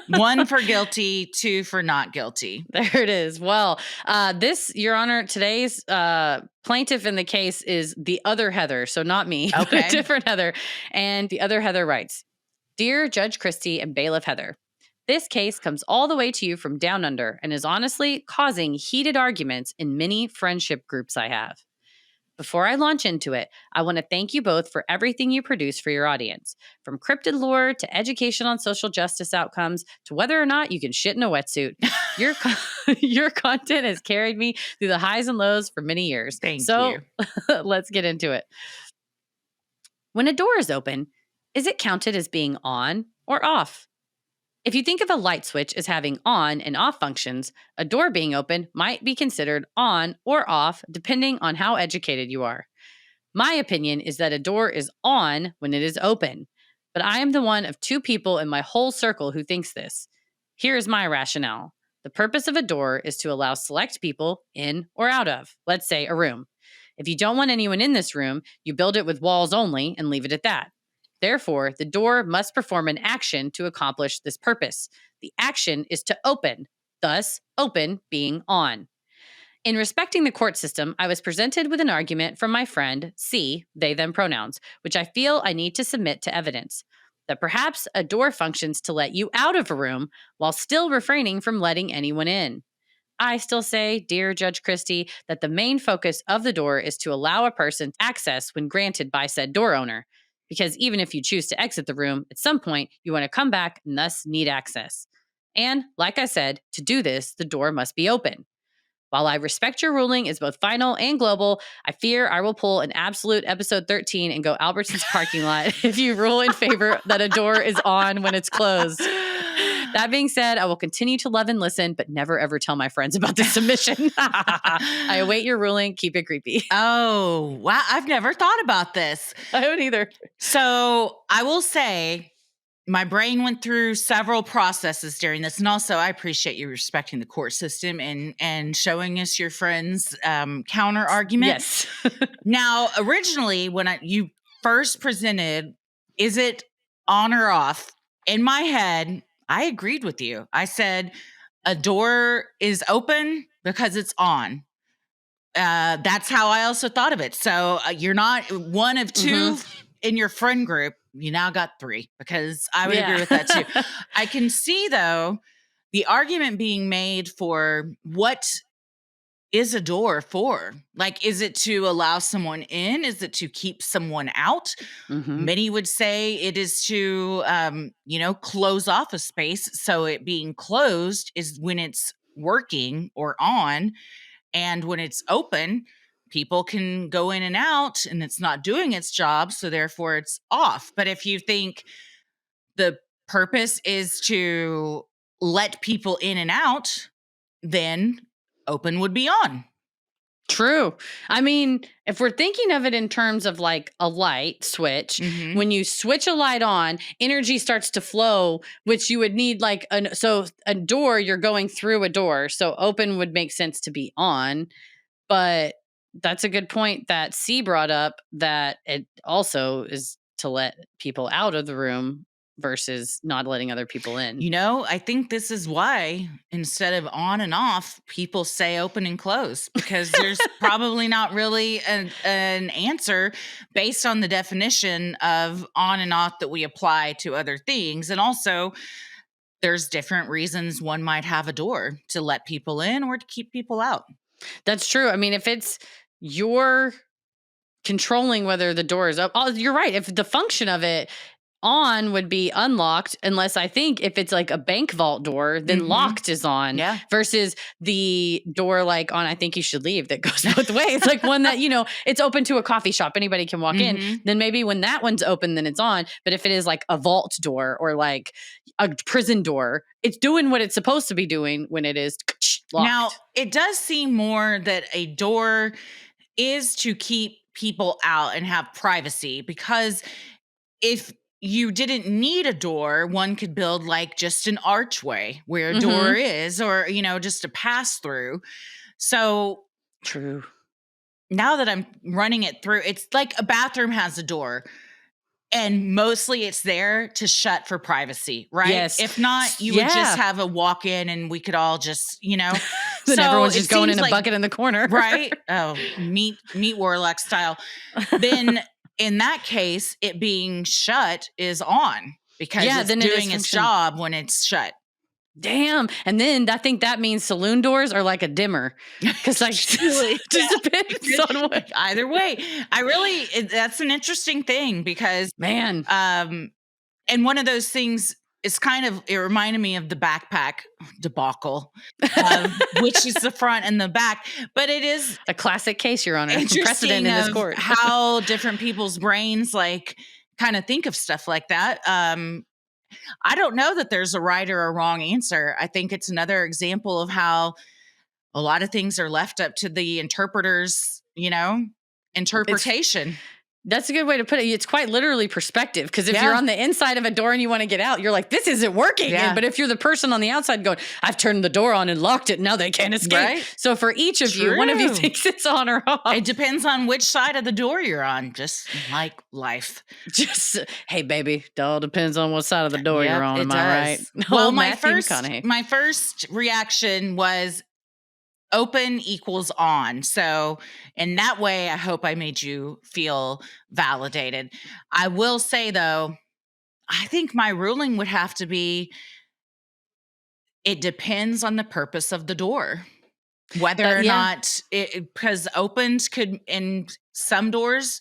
1 for guilty, 2 for not guilty. There it is. Well, Your Honor, today's plaintiff in the case is the other Heather. So not me, okay. But a different Heather. And the other Heather writes, Dear Judge Christie and Bailiff Heather, this case comes all the way to you from down under and is honestly causing heated arguments in many friendship groups I have. Before I launch into it, I want to thank you both for everything you produce for your audience, from cryptid lore to education on social justice outcomes to whether or not you can shit in a wetsuit. Your content has carried me through the highs and lows for many years. Thank you. Let's get into it. When a door is open, is it counted as being on or off? If you think of a light switch as having on and off functions, a door being open might be considered on or off depending on how educated you are. My opinion is that a door is on when it is open, but I am the one of 2 people in my whole circle who thinks this. Here is my rationale. The purpose of a door is to allow select people in or out of, let's say, a room. If you don't want anyone in this room, you build it with walls only and leave it at that. Therefore, the door must perform an action to accomplish this purpose. The action is to open, thus, open being on. In respecting the court system, I was presented with an argument from my friend, C, they them pronouns, which I feel I need to submit to evidence. That perhaps a door functions to let you out of a room while still refraining from letting anyone in. I still say, dear Judge Christie, that the main focus of the door is to allow a person access when granted by said door owner. Because even if you choose to exit the room, at some point you want to come back and thus need access. And, like I said, to do this, the door must be open. While I respect your ruling is both final and global, I fear I will pull an absolute episode 13 and go Albertson's parking lot if you rule in favor that a door is on when it's closed. That being said, I will continue to love and listen, but never ever tell my friends about this submission. I await your ruling. Keep it creepy. Oh, wow. I've never thought about this. I don't either. So I will say my brain went through several processes during this. And also, I appreciate you respecting the court system and showing us your friend's counter argument. Yes. Now, originally, when you first presented, is it on or off? In my head, I agreed with you. I said a door is open because it's on. That's how I also thought of it. So you're not one of two in your friend group. You now got three, because I would agree with that too. I can see, though, the argument being made for what is a door for? Like, is it to allow someone in? Is it to keep someone out? Many would say it is to, close off a space. So it being closed is when it's working or on. And when it's open, people can go in and out and it's not doing its job. So therefore it's off. But if you think the purpose is to let people in and out, then open would be on. True. I mean, if we're thinking of it in terms of like a light switch, when you switch a light on, energy starts to flow, which you would need like a door, you're going through a door. So open would make sense to be on. But that's a good point that C brought up, that it also is to let people out of the room versus not letting other people in. I think this is why instead of on and off, people say open and close, because there's probably not really an answer based on the definition of on and off that we apply to other things. And also, there's different reasons one might have a door, to let people in or to keep people out. That's true. I mean, if it's you're controlling whether the door is up, you're right. If the function of it on would be unlocked, unless I think if it's like a bank vault door, then locked is on, versus the door like on I think you should leave that goes both ways. Like one that, it's open to a coffee shop. Anybody can walk in. Then maybe when that one's open, then it's on. But if it is like a vault door or like a prison door, it's doing what it's supposed to be doing when it is locked. Now, it does seem more that a door is to keep people out and have privacy, because if you didn't need a door, one could build like just an archway where a door is, or, just a pass through. So true. Now that I'm running it through, it's like a bathroom has a door, and mostly it's there to shut for privacy, right? Yes. If not, you would just have a walk in and we could all just, Then so everyone's just going in a bucket in the corner. Right? Oh, meat warlock style. Then in that case, it being shut is on, because it's doing its job when it's shut. Damn. And then I think that means saloon doors are like a dimmer, because like just depends on what. Either way, that's an interesting thing, because man, and one of those things is it reminded me of the backpack debacle, which is the front and the back, but it is a classic case, Your Honor. Precedent in this court. How different people's brains kind of think of stuff like that. I don't know that there's a right or a wrong answer. I think it's another example of how a lot of things are left up to the interpreter's, interpretation. That's a good way to put it. It's quite literally perspective. Because if you're on the inside of a door and you want to get out, you're like, this isn't working. Yeah. But if you're the person on the outside going, I've turned the door on and locked it, now they can't escape. Right? So for each of you, one of you thinks it's on or off. It depends on which side of the door you're on, just like life. Just, hey, baby, it all depends on what side of the door you're on. Am I right? Well, my first reaction was open equals on. So in that way, I hope I made you feel validated. I will say, though, I think my ruling would have to be, it depends on the purpose of the door. Whether or not because opens could, in some doors,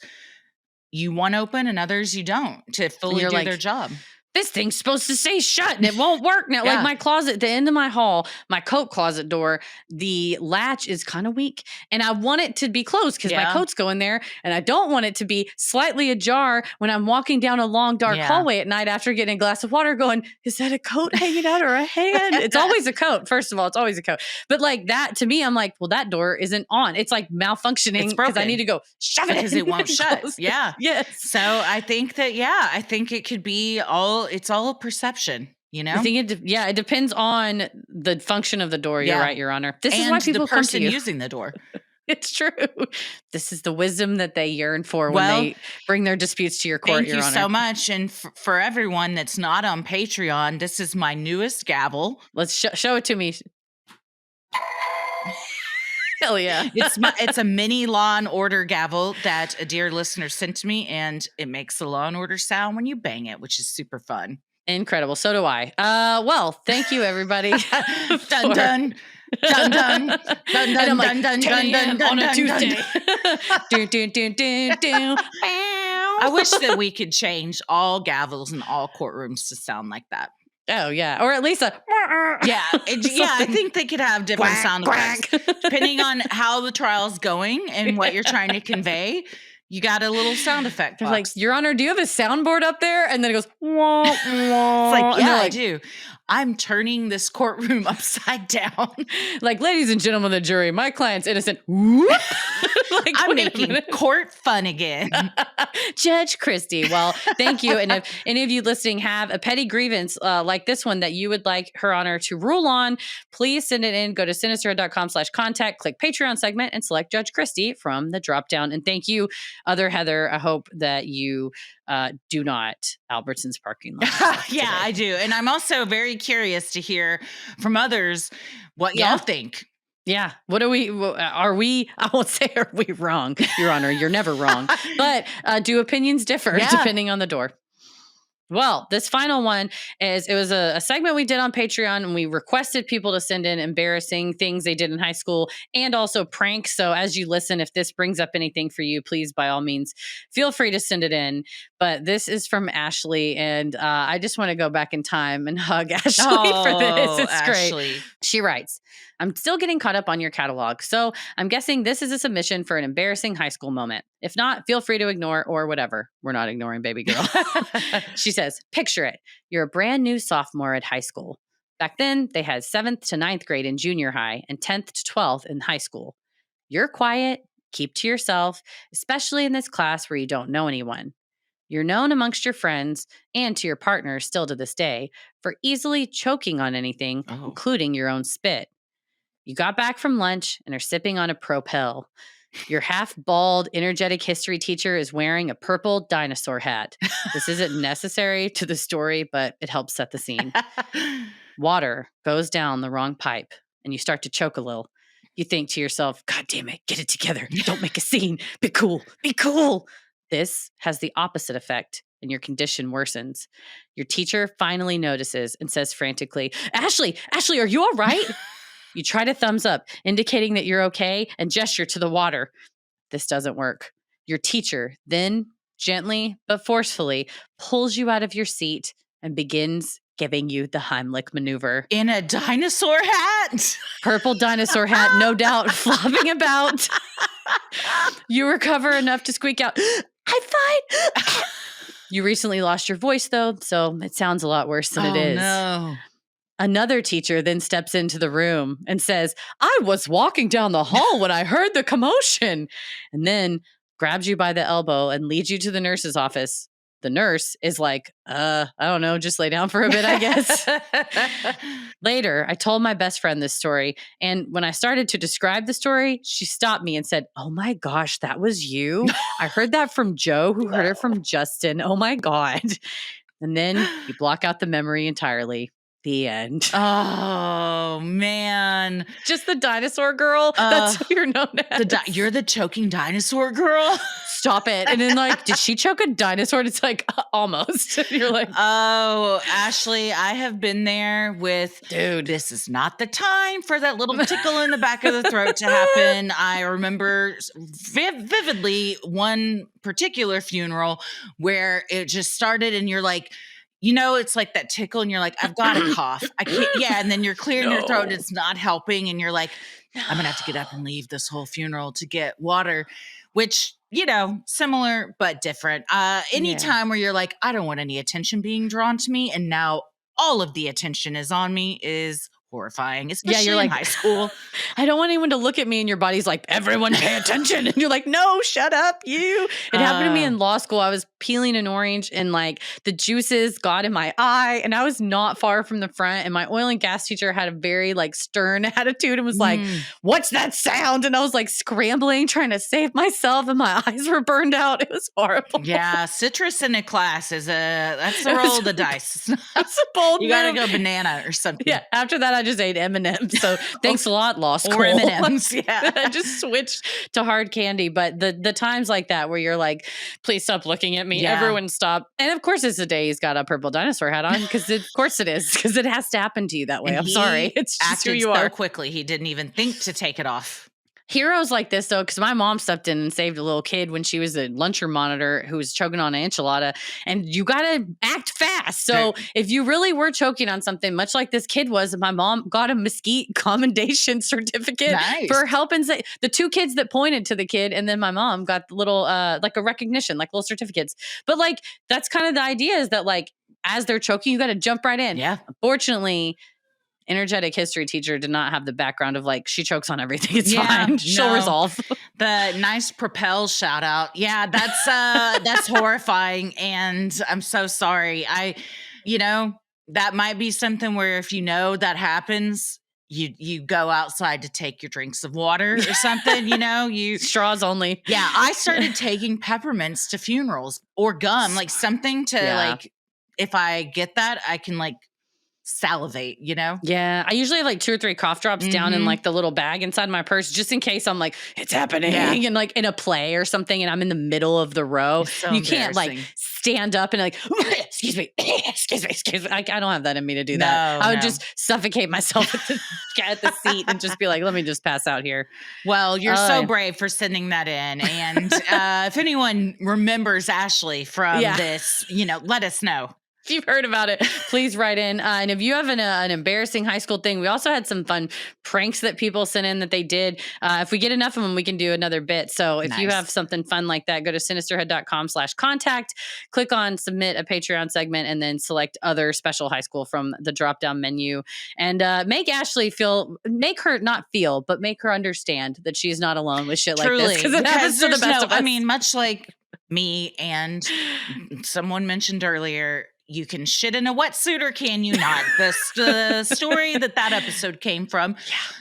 you want open and others you don't to fully do their job. This thing's supposed to stay shut and it won't work now. Like my closet, the end of my hall, my coat closet door, the latch is kind of weak and I want it to be closed because my coats go in there and I don't want it to be slightly ajar when I'm walking down a long dark hallway at night after getting a glass of water going, is that a coat hanging out or a hand? It's always a coat. First of all, it's always a coat. But like that, to me, I'm like, well, that door isn't on. It's like malfunctioning because I need to go shove it because it won't shut. Yeah. Yes. So I think that, I think it could be it's all perception, you know? I think it depends on the function of the door. You're right, Your Honor. This is why people come to you. Using the door. It's true. This is the wisdom that they yearn for when they bring their disputes to your court, Your Honor. Thank you so much. And for everyone that's not on Patreon, this is my newest gavel. Let's show it to me. Hell yeah. It's a mini Law and Order gavel that a dear listener sent to me, and it makes the Law and Order sound when you bang it, which is super fun. Incredible. So do I. Well, thank you, everybody. Dun dun. Dun dun dun dun dun dun dun on a Tuesday. I wish that we could change all gavels in all courtrooms to sound like that. Oh yeah, or at least a I think they could have different sound effects depending on how the trial's going and what you're trying to convey. You got a little sound effect box. Like, Your Honor, do you have a soundboard up there? And then it goes, wah, wah. It's like, I do. I'm turning this courtroom upside down. Like, ladies and gentlemen of the jury, my client's innocent. Like, I'm making court fun again. Judge Christie. Well, thank you. And if any of you listening have a petty grievance like this one that you would like Her Honor to rule on, please send it in. Go to sinisterhood.com/contact, click Patreon segment, and select Judge Christie from the drop down. And thank you, other Heather. I hope that you do not Albertson's parking lot. Yeah, I do. And I'm also very curious to hear from others what y'all think. Yeah. What are we, I won't say are we wrong, Your Honor, you're never wrong, but do opinions differ depending on the door? Well, this final one it was a segment we did on Patreon, and we requested people to send in embarrassing things they did in high school and also pranks. So as you listen, if this brings up anything for you, please, by all means, feel free to send it in. But this is from Ashley, and I just want to go back in time and hug Ashley for this. It's Ashley. Great. She writes, I'm still getting caught up on your catalog, so I'm guessing this is a submission for an embarrassing high school moment. If not, feel free to ignore or whatever. We're not ignoring, baby girl. She says, picture it. You're a brand new sophomore at high school. Back then, they had 7th to 9th grade in junior high and 10th to 12th in high school. You're quiet, keep to yourself, especially in this class where you don't know anyone. You're known amongst your friends and to your partner still to this day for easily choking on anything, including your own spit. You got back from lunch and are sipping on a Propel. Your half-bald, energetic history teacher is wearing a purple dinosaur hat. This isn't necessary to the story, but it helps set the scene. Water goes down the wrong pipe, and you start to choke a little. You think to yourself, God damn it, get it together. Don't make a scene. Be cool. Be cool. This has the opposite effect, and your condition worsens. Your teacher finally notices and says frantically, Ashley, are you all right? You try to thumbs up, indicating that you're okay, and gesture to the water. This doesn't work. Your teacher then gently but forcefully pulls you out of your seat and begins giving you the Heimlich maneuver. In a dinosaur hat? Purple dinosaur hat, no doubt, flopping about. You recover enough to squeak out, I'm fine. You recently lost your voice, though, so it sounds a lot worse than it is. No. Another teacher then steps into the room and says, I was walking down the hall when I heard the commotion. And then grabs you by the elbow and leads you to the nurse's office. The nurse is like, I don't know, just lay down for a bit, I guess. Later, I told my best friend this story. And when I started to describe the story, she stopped me and said, "Oh my gosh, that was you? I heard that from Joe, who heard it from Justin. Oh my God." And then you block out the memory entirely. The end. Oh, man. Just the dinosaur girl. That's who you're known as. You're the choking dinosaur girl? Stop it. And then like, did she choke a dinosaur? And it's like, almost. And you're like, oh, Ashley, I have been there with, dude, this is not the time for that little tickle in the back of the throat to happen. I remember vividly one particular funeral where it just started and you're like, it's like that tickle and you're like, I've got a cough. I can't. Yeah. And then you're clearing your throat. It's not helping. And you're like, I'm going to have to get up and leave this whole funeral to get water, which, similar, but different. Anytime where you're like, I don't want any attention being drawn to me. And now all of the attention is on me is horrifying, especially you're in like, high school. I don't want anyone to look at me, and your body's like, everyone pay attention. And you're like, no, shut up, you. It happened to me in law school. I was peeling an orange and like the juices got in my eye, and I was not far from the front, and my oil and gas teacher had a very like stern attitude and was like, what's that sound? And I was like scrambling, trying to save myself, and my eyes were burned out. It was horrible. Yeah, citrus in a class that's the roll of the dice. That's a bold You gotta go banana or something. Yeah, after that I just ate M&M's. So thanks a lot, law school. Or M&M's, yeah. I just switched to hard candy. But the times like that where you're like, please stop looking at me. Yeah. Everyone stop. And of course it's the day he's got a purple dinosaur hat on, because of course it is, because it has to happen to you that way. And I'm sorry. It's just who you are. Quickly. He didn't even think to take it off. Heroes like this, though, because my mom stepped in and saved a little kid when she was a lunchroom monitor who was choking on an enchilada, and you got to act fast. So if you really were choking on something, much like this kid was, my mom got a Mesquite commendation certificate for helping the two kids that pointed to the kid, and then my mom got the little, like a recognition, like little certificates. But like, that's kind of the idea, is that like, as they're choking, you got to jump right in. Yeah. Unfortunately, energetic history teacher did not have the background of like, she chokes on everything. It's fine. She'll resolve. The nice Propel shout out. Yeah, that's horrifying. And I'm so sorry. That might be something where if that happens, you go outside to take your drinks of water or something, you straws only. Yeah. I started taking peppermints to funerals, or gum, like something to like, if I get that, I can like salivate, Yeah. I usually have like 2 or 3 cough drops down in like the little bag inside my purse, just in case I'm like, it's happening. And like in a play or something, and I'm in the middle of the row. So you can't like stand up and like, excuse me. I don't have that in me to do that. I would just suffocate myself at the seat and just be like, let me just pass out here. Well, you're so brave for sending that in. And if anyone remembers Ashley from this, let us know. If you've heard about it, please write in. And if you have an embarrassing high school thing, we also had some fun pranks that people sent in that they did. If we get enough of them, we can do another bit. So if you have something fun like that, go to sinisterhood.com/contact, click on submit a Patreon segment, and then select other special high school from the drop down menu. And make Ashley make her not feel, but make her understand that she's not alone with shit like this. Because it happens to the best of us. I mean, much like me and someone mentioned earlier, you can shit in a wetsuit or can you not? The story that episode came from,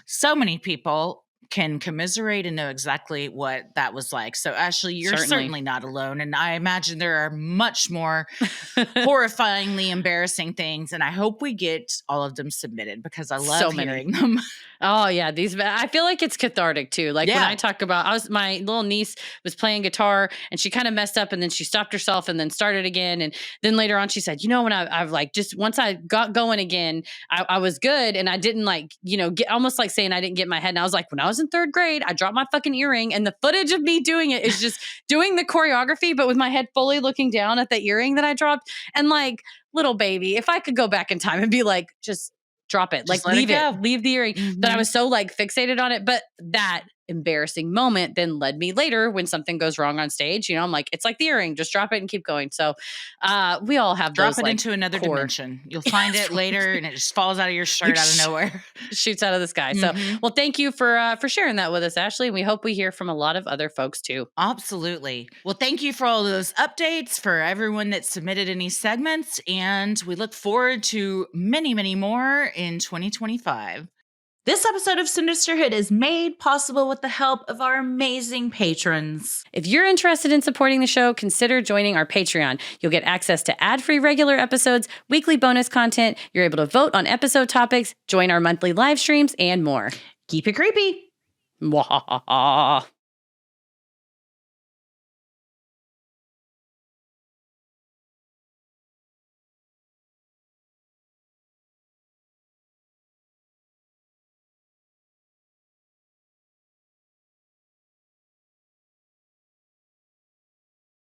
so many people can commiserate and know exactly what that was like. So Ashley, you're certainly not alone. And I imagine there are much more horrifyingly embarrassing things. And I hope we get all of them submitted, because I love hearing them. Oh yeah. I feel like it's cathartic too. Like when I talk about, my little niece was playing guitar and she kind of messed up, and then she stopped herself and then started again. And then later on she said, when I've like, just once I got going again, I was good. And I didn't like, get almost like saying I didn't get my head. And I was like, when I was in 3rd grade, I dropped my fucking earring, and the footage of me doing it is just doing the choreography, but with my head fully looking down at the earring that I dropped. And like, little baby, if I could go back in time and be like, just drop it, like leave it, leave the earring. But I was so like fixated on it. But that embarrassing moment then led me later when something goes wrong on stage. I'm like, it's like the earring, just drop it and keep going. So we all have drop those, it like, into another core dimension. You'll find it later and it just falls out of your shirt out of nowhere. shoots out of the sky. So, well, thank you for sharing that with us, Ashley. We hope we hear from a lot of other folks too. Absolutely. Well, thank you for all those updates, for everyone that submitted any segments, and we look forward to many, many more in 2025. This episode of Sinisterhood is made possible with the help of our amazing patrons. If you're interested in supporting the show, consider joining our Patreon. You'll get access to ad-free regular episodes, weekly bonus content, you're able to vote on episode topics, join our monthly live streams, and more. Keep it creepy. Mwahaha.